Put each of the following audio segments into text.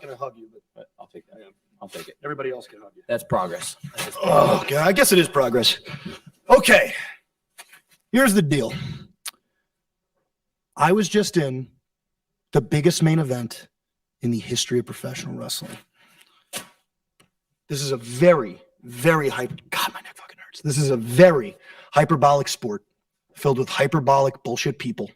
going to hug you, but I'll take that. I'll take it. Everybody else can hug you. That's progress. Oh, God. I guess it is progress. Okay. Here's the deal. I was just in the biggest main event in the history of professional wrestling. This is a very, very God, my neck fucking hurts. This is a very hyperbolic sport filled with hyperbolic bullshit people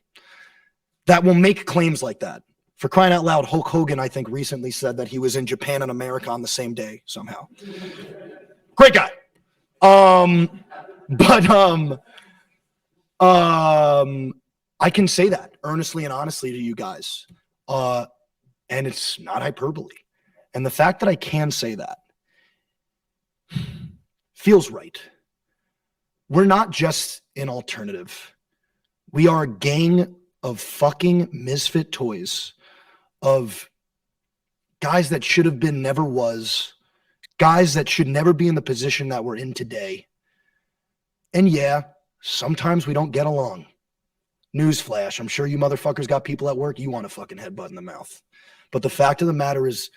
that will make claims like that. For crying out loud, Hulk Hogan, I think, recently said that he was in Japan and America on the same day somehow. Great guy. I can say that earnestly and honestly to you guys. And it's not hyperbole. And the fact that I can say that feels right. We're not just an alternative. We are a gang of fucking misfit toys, of guys that should have been, never was, guys that should never be in the position that we're in today. And yeah, sometimes we don't get along. Newsflash, I'm sure you motherfuckers got people at work you want to fucking headbutt in the mouth. But the fact of the matter is,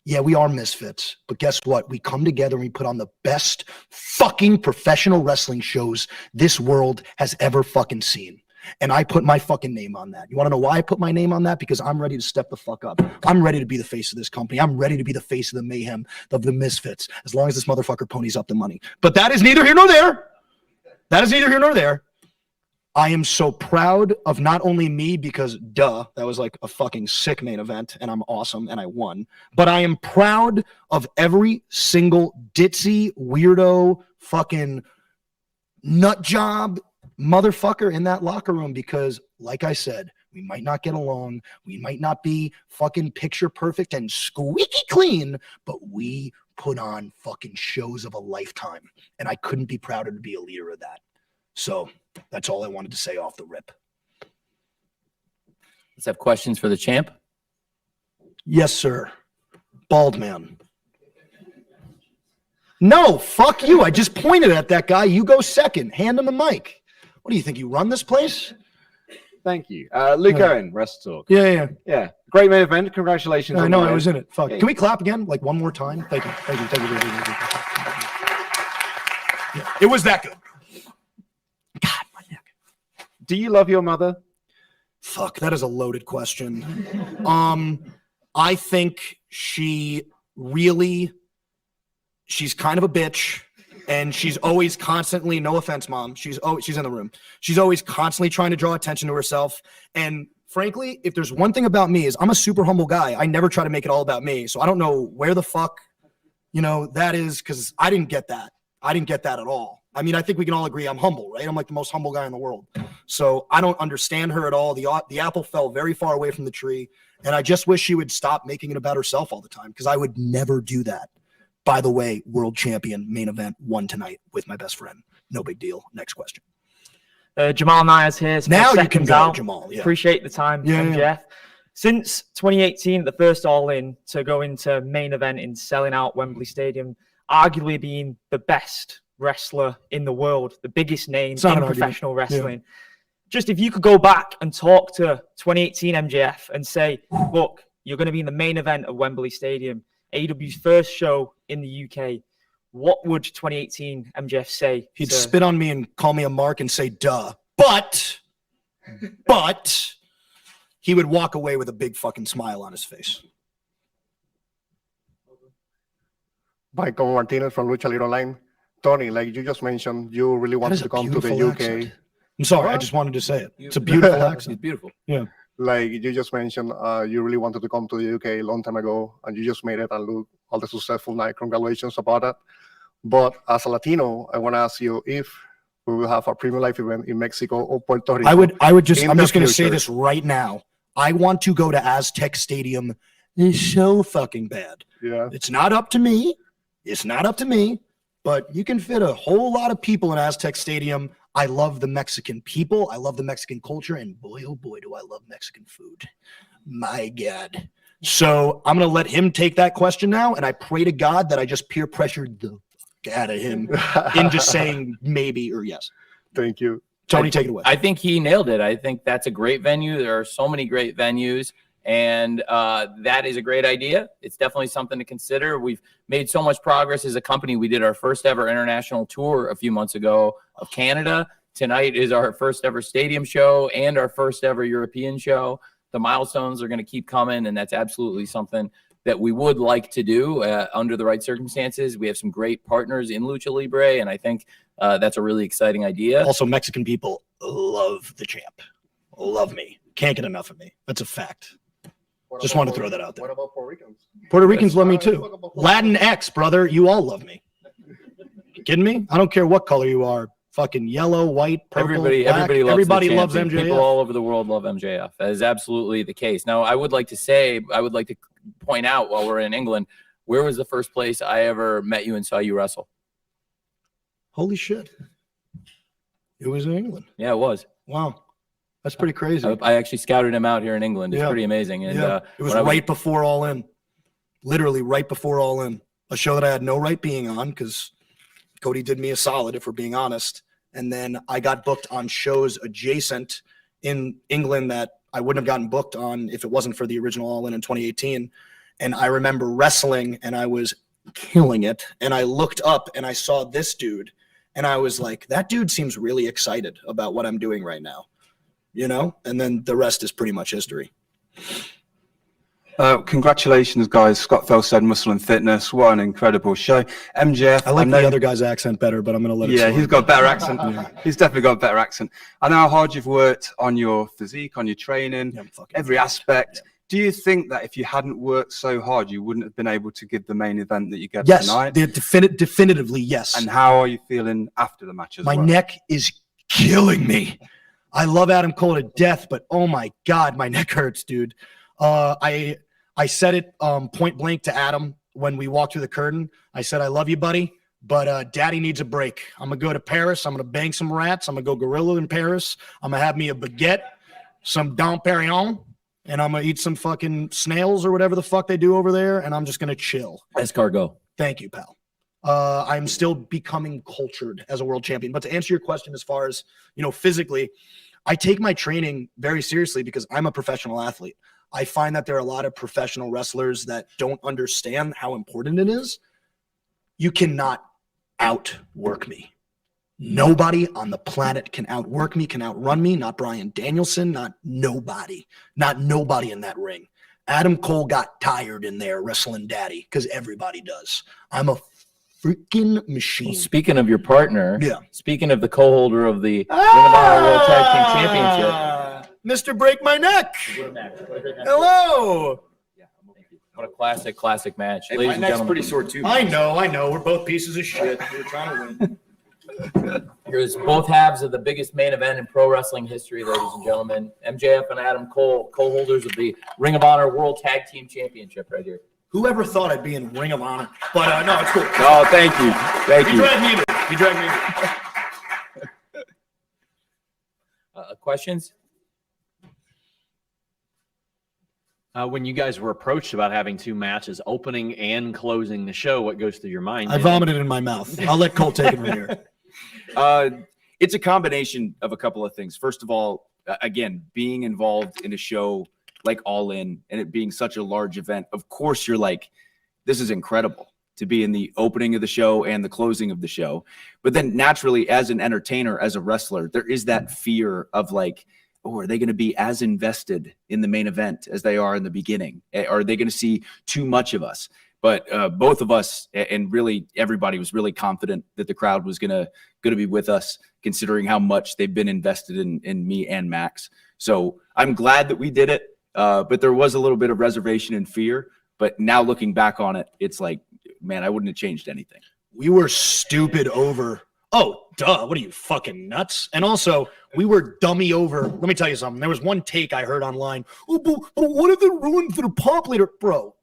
yeah, we are misfits. But guess what? We come together and we put on the best fucking professional wrestling shows this world has ever fucking seen. And I put my fucking name on that. You want to know why I put my name on that? Because I'm ready to step the fuck up. I'm ready to be the face of this company. I'm ready to be the face of the mayhem, of the misfits, as long as this motherfucker ponies up the money. But that is neither here nor there. That is neither here nor there. I am so proud of not only me, because duh, that was like a fucking sick main event and I'm awesome and I won, but I am proud of every single ditzy, weirdo, fucking nut job motherfucker in that locker room, because like I said, we might not get along, we might not be fucking picture perfect and squeaky clean, but we put on fucking shows of a lifetime, and I couldn't be prouder to be a leader of that. So that's all I wanted to say off the rip. Let's have questions for the champ. Yes, sir. Bald man. No, fuck you. I just pointed at that guy. You go second. Hand him the mic. What do you think? You run this place? Thank you. Luke Owen, Wrestle Talk. Yeah. Great main event. Congratulations. I on know, the I win. was in it. Fuck. Yeah. Can we clap again? Like one more time? Thank you. Thank you. Thank you. Thank you. Yeah, it was that good. God, my neck. Do you love your mother? Fuck, that is a loaded question. I think she's kind of a bitch, and she's always constantly, no offense, Mom, she's in the room. She's always constantly trying to draw attention to herself. And frankly, if there's one thing about me is I'm a super humble guy. I never try to make it all about me. So I don't know where the fuck, that is, because I didn't get that. I didn't get that at all. I mean, I think we can all agree I'm humble, right? I'm like the most humble guy in the world. So I don't understand her at all. The apple fell very far away from the tree. And I just wish she would stop making it about herself all the time, because I would never do that. By the way, world champion, main event, won tonight with my best friend. No big deal. Next question. Jamal Nyers here. Now you can go, Jamal. Yeah. Appreciate the time, MJF. Yeah. Since 2018, the first All In to go into main event in selling out Wembley Stadium, arguably being the best wrestler in the world, the biggest name in professional wrestling. Yeah. Just if you could go back and talk to 2018 MJF and say, look, you're going to be in the main event of Wembley Stadium, AEW's first show in the UK, what would 2018 MJF say? He'd spit on me and call me a mark and say, duh. But he would walk away with a big fucking smile on his face. Michael Martinez from Lucha Libre Online. Tony, like you just mentioned, you really wanted to come to the UK. Accent. I'm sorry, I just wanted to say it. It's a beautiful accent. It's beautiful. Yeah. Like you just mentioned, you really wanted to come to the UK a long time ago, and you just made it and look all the successful night. Congratulations about that. But as a Latino, I want to ask you if we will have a premium live event in Mexico or Puerto Rico. I'm just going to say this right now. I want to go to Aztec Stadium so fucking bad. Yeah. It's not up to me. But you can fit a whole lot of people in Aztec Stadium. I love the Mexican people. I love the Mexican culture. And boy, oh boy, do I love Mexican food. My God. So I'm going to let him take that question now. And I pray to God that I just peer pressured the fuck out of him into saying maybe or yes. Thank you. Tony, take it away. I think he nailed it. I think that's a great venue. There are so many great venues. And that is a great idea. It's definitely something to consider. We've made so much progress as a company. We did our first ever international tour a few months ago of Canada. Tonight is our first ever stadium show and our first ever European show. The milestones are going to keep coming, and that's absolutely something that we would like to do under the right circumstances. We have some great partners in Lucha Libre, and I think that's a really exciting idea. Also, Mexican people love the champ. Love me. Can't get enough of me. That's a fact. Just wanted to throw that out there. What about Puerto Ricans? Puerto Ricans love me too. Latin X, brother. You all love me. You kidding me? I don't care what color you are. Fucking yellow, white, purple, Everybody loves the champion. MJF. People all over the world love MJF. That is absolutely the case. Now, I would like to point out while we're in England, where was the first place I ever met you and saw you wrestle? Holy shit. It was in England. Yeah, it was. Wow. That's pretty crazy. I actually scouted him out here in England. It's Yeah. pretty amazing. And It was right before All In. Literally right before All In. A show that I had no right being on because Cody did me a solid, if we're being honest. And then I got booked on shows adjacent in England that I wouldn't have gotten booked on if it wasn't for the original All In 2018. And I remember wrestling and I was killing it. And I looked up and I saw this dude and I was like, that dude seems really excited about what I'm doing right now. You know? And then the rest is pretty much history. Congratulations, guys. Scott Fell said Muscle and Fitness. What an incredible show. MJF. I like the other guy's accent better, but I'm going to let it slide. He's got a better accent. He's definitely got a better accent. I know how hard you've worked on your physique, on your training, every aspect. Do you think that if you hadn't worked so hard, you wouldn't have been able to give the main event that you get tonight? Yes, definitively yes. And how are you feeling after the match as well? My neck is killing me. I love Adam Cole to death, but oh my God, my neck hurts, dude. I said it point blank to Adam when we walked through the curtain. I said, I love you, buddy, but daddy needs a break. I'm going to go to Paris. I'm going to bang some rats. I'm going to go gorilla in Paris. I'm going to have me a baguette, some Dom Perignon, and I'm going to eat some fucking snails or whatever the fuck they do over there, and I'm just going to chill. Escargot. Thank you, pal. I'm still becoming cultured as a world champion. But to answer your question as far as, physically, I take my training very seriously because I'm a professional athlete. I find that there are a lot of professional wrestlers that don't understand how important it is. You cannot outwork me. Nobody on the planet can outwork me, can outrun me. Not Bryan Danielson, not nobody in that ring. Adam Cole got tired in there wrestling daddy because everybody does. I'm a freaking machine. Well, speaking of your partner, speaking of the co-holder of the Ring of Honor World Tag Team Championship, Mr. Break My Neck. Hello. What a classic match. Hey, Ladies my and neck's gentlemen, pretty sore too. I know. We're both pieces of shit. We're trying to win. here's both halves of the biggest main event in pro wrestling history, ladies and gentlemen. MJF and Adam Cole, co-holders of the Ring of Honor World Tag Team Championship right here. Whoever thought I'd be in Ring of Honor? But no, it's cool. Oh, thank you. He dragged me in. Questions? When you guys were approached about having two matches, opening and closing the show, what goes through your mind? I vomited in my mouth. I'll let Cole take it from here. It's a combination of a couple of things. First of all, again, being involved in a show like All In and it being such a large event, of course you're like, this is incredible to be in the opening of the show and the closing of the show. But then naturally, as an entertainer, as a wrestler, there is that fear of like, oh, are they going to be as invested in the main event as they are in the beginning? Are they going to see too much of us? But both of us and really everybody was really confident that the crowd was going to be with us, considering how much they've been invested in me and Max. So I'm glad that we did it. But there was a little bit of reservation and fear. But now looking back on it, it's like, man, I wouldn't have changed anything. We were stupid over. Oh, duh. What are you, fucking nuts? And also, we were dummy over. Let me tell you something. There was one take I heard online. Oh, but what if it ruined the pop later? Bro,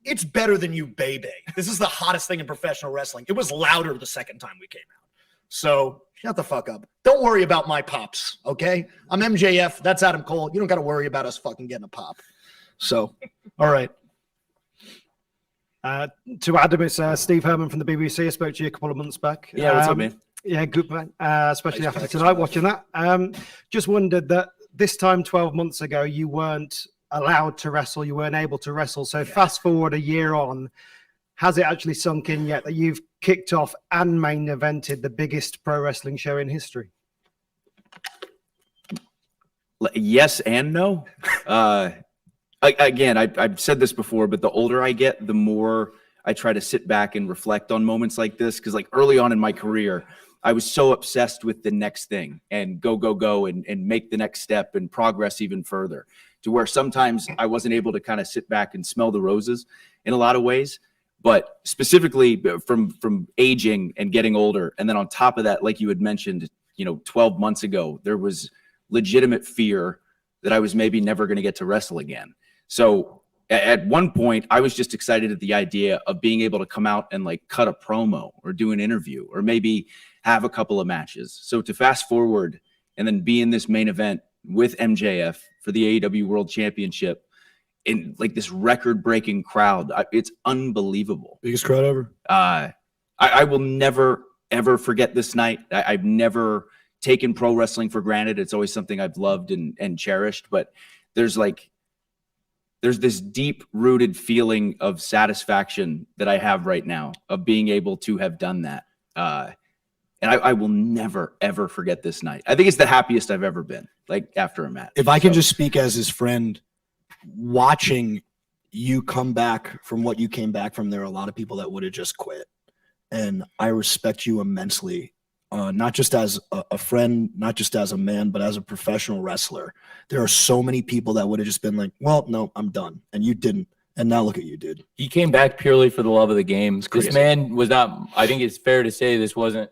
it's better than you, baby. This is the hottest thing in professional wrestling. It was louder the second time we came out. So shut the fuck up. Don't worry about my pops, okay? I'm MJF. That's Adam Cole. You don't got to worry about us fucking getting a pop. So, all right. To Adam, it's Steve Herman from the BBC. I spoke to you a couple of months back. Yeah, what's up, man? Yeah, good, man. Especially after tonight, watching that. Just wondered that this time 12 months ago, you weren't allowed to wrestle, you weren't able to wrestle. So fast forward a year on, has it actually sunk in yet that you've kicked off and main evented the biggest pro wrestling show in history? Yes and no. Again, I've said this before, but the older I get, the more I try to sit back and reflect on moments like this. Because like early on in my career, I was so obsessed with the next thing and go and make the next step and progress even further, to where sometimes I wasn't able to kind of sit back and smell the roses in a lot of ways. But specifically from aging and getting older, and then on top of that, like you had mentioned, 12 months ago, there was legitimate fear that I was maybe never going to get to wrestle again. So at one point, I was just excited at the idea of being able to come out and like cut a promo or do an interview or maybe have a couple of matches. So to fast forward and then be in this main event with MJF for the AEW World Championship in like this record-breaking crowd, it's unbelievable. Biggest crowd ever. I will never, ever forget this night. I've never taken pro wrestling for granted. It's always something I've loved and cherished, but there's this deep-rooted feeling of satisfaction that I have right now of being able to have done that. And I will never, ever forget this night. I think it's the happiest I've ever been, like after a match. If I can just speak as his friend, watching you come back from what you came back from, there are a lot of people that would have just quit. And I respect you immensely, not just as a friend, not just as a man, but as a professional wrestler. There are so many people that would have just been like, well, no, I'm done. And you didn't. And now look at you, dude. He came back purely for the love of the game. This man was not, I think it's fair to say this wasn't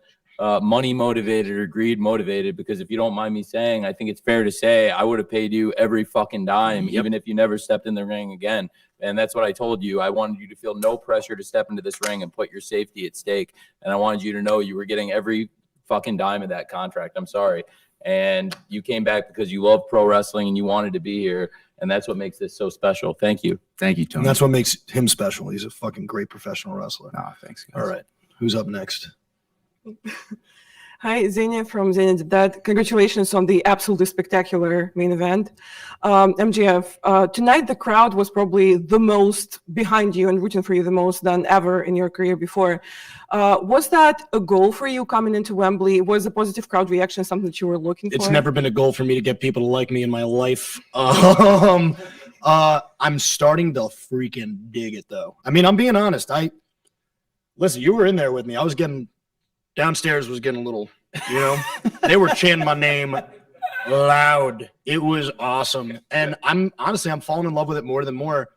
money motivated or greed motivated, because if you don't mind me saying, I think it's fair to say I would have paid you every fucking dime, even if you never stepped in the ring again. And that's what I told you. I wanted you to feel no pressure to step into this ring and put your safety at stake. And I wanted you to know you were getting every fucking dime of that contract. I'm sorry. And you came back because you love pro wrestling and you wanted to be here. And that's what makes this so special. Thank you. Thank you, Tony. And that's what makes him special. He's a fucking great professional wrestler. Oh, thanks, guys. All right. Who's up next? Hi, Xenia from Xenia the Dead. Congratulations on the absolutely spectacular main event. MJF, tonight the crowd was probably the most behind you and rooting for you the most than ever in your career before. Was that a goal for you coming into Wembley? Was a positive crowd reaction something that you were looking for? It's never been a goal for me to get people to like me in my life. I'm starting to freaking dig it, though. I mean, I'm being honest. Listen, you were in there with me. I was getting downstairs, was getting a little, they were chanting my name loud. It was awesome. And I'm falling in love with it more than more.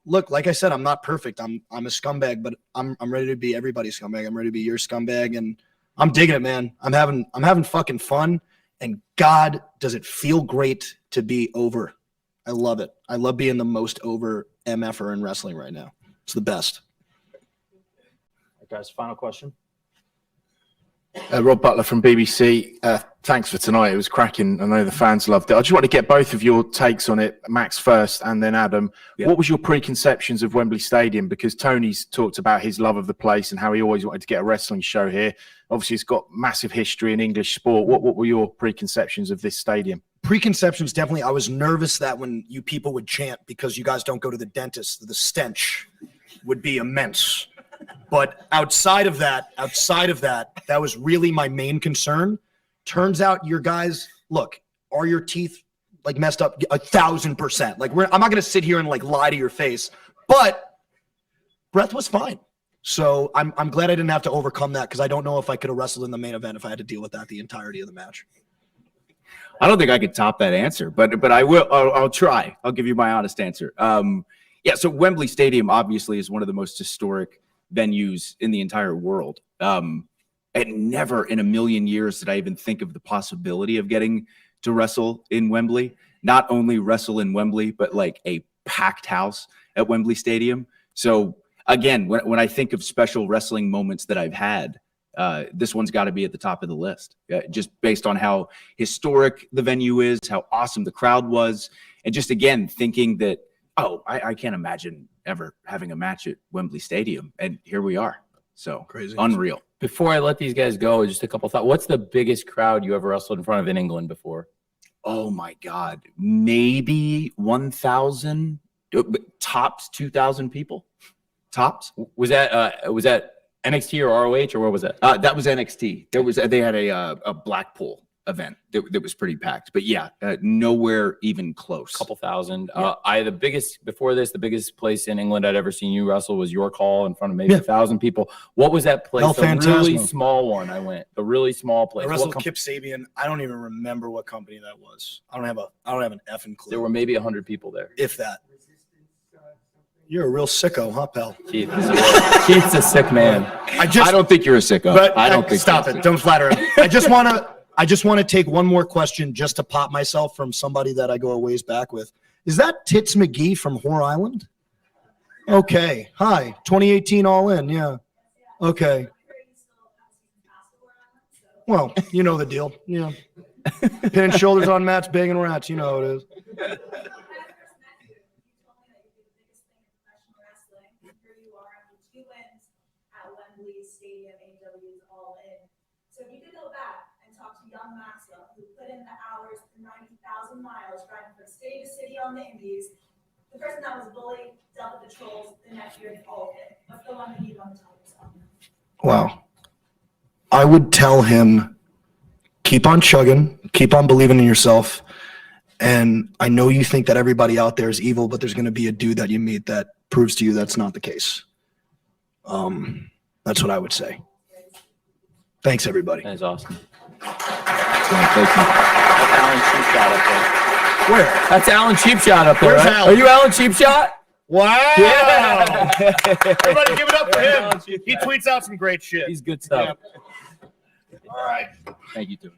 Look, like I said, I'm not perfect. I'm a scumbag, but I'm ready to be everybody's scumbag. I'm ready to be your scumbag, and I'm digging it, man. I'm having fucking fun, and God, does it feel great to be over. I love it. I love being the most over MFer in wrestling right now. It's the best. Guys, final question. Rob Butler from BBC. Thanks for tonight. It was cracking. I know the fans loved it. I just want to get both of your takes on it, Max first and then Adam. Yeah. What was your preconceptions of Wembley Stadium? Because Tony's talked about his love of the place and how he always wanted to get a wrestling show here. Obviously, it's got massive history in English sport. What were your preconceptions of this stadium? Preconceptions, definitely. I was nervous that when you people would chant because you guys don't go to the dentist, the stench would be immense. But outside of that, that was really my main concern. Turns out your guys, look, are your teeth like messed up 1,000%? Like I'm not going to sit here and like lie to your face, but breath was fine. So I'm glad I didn't have to overcome that, because I don't know if I could have wrestled in the main event if I had to deal with that the entirety of the match. I don't think I could top that answer, but I will. I'll try. I'll give you my honest answer. So Wembley Stadium obviously is one of the most historic venues in the entire world. And never in a million years did I even think of the possibility of getting to wrestle in Wembley. Not only wrestle in Wembley, but like a packed house at Wembley Stadium. So again, when I think of special wrestling moments that I've had, this one's got to be at the top of the list, just based on how historic the venue is, how awesome the crowd was, and just again thinking that, I can't imagine ever having a match at Wembley Stadium, and here we are. So crazy, unreal. Before I let these guys go, just a couple thoughts. What's the biggest crowd you ever wrestled in front of in England before? oh my God, maybe 1,000, tops 2,000 people. Tops. Was that NXT or ROH or what was that? That was NXT. They had a Blackpool event that was pretty packed, but yeah, nowhere even close. Couple thousand. The biggest place in England I'd ever seen you wrestle was York Hall in front of maybe 1,000 people. What was that place? El The really Phantasmo. small one. I went. The really small place. I What wrestled Kip Sabian. I don't even remember what company that was. I don't have an effing clue. There were maybe 100 people there. if that. You're a real sicko, huh, pal? Keith's a sick man. I don't think you're a sicko. But I don't think stop it. Don't flatter him. I just want to take one more question just to pop myself from somebody that I go a ways back with. Is that Tits McGee from Whore Island? Okay. Hi. 2018 All In. Yeah. Okay. Well, you know the deal. Yeah. Pinning shoulders on mats, banging rats. You know how it is. Stadium, AEW's All In. So if you could go back and talk to young Maxwell, who put in the hours, the 90,000 miles driving from city to city on the Indies, the person that was bullied, dealt with the trolls, the next year, all of it. What's the one that you want to tell yourself? Wow. I would tell him, keep on chugging, keep on believing in yourself. And I know you think that everybody out there is evil, but there's going to be a dude that you meet that proves to you that's not the case. That's what I would say. Thanks, everybody. That's awesome. Thank you. Alan Cheapshot up there. Where? That's Alan Cheapshot up there. Where's Right? Alan? Are you Alan Cheapshot? Wow. Yeah. Everybody give it up for him. He tweets out some great shit. He's good stuff. All right. Thank you, too.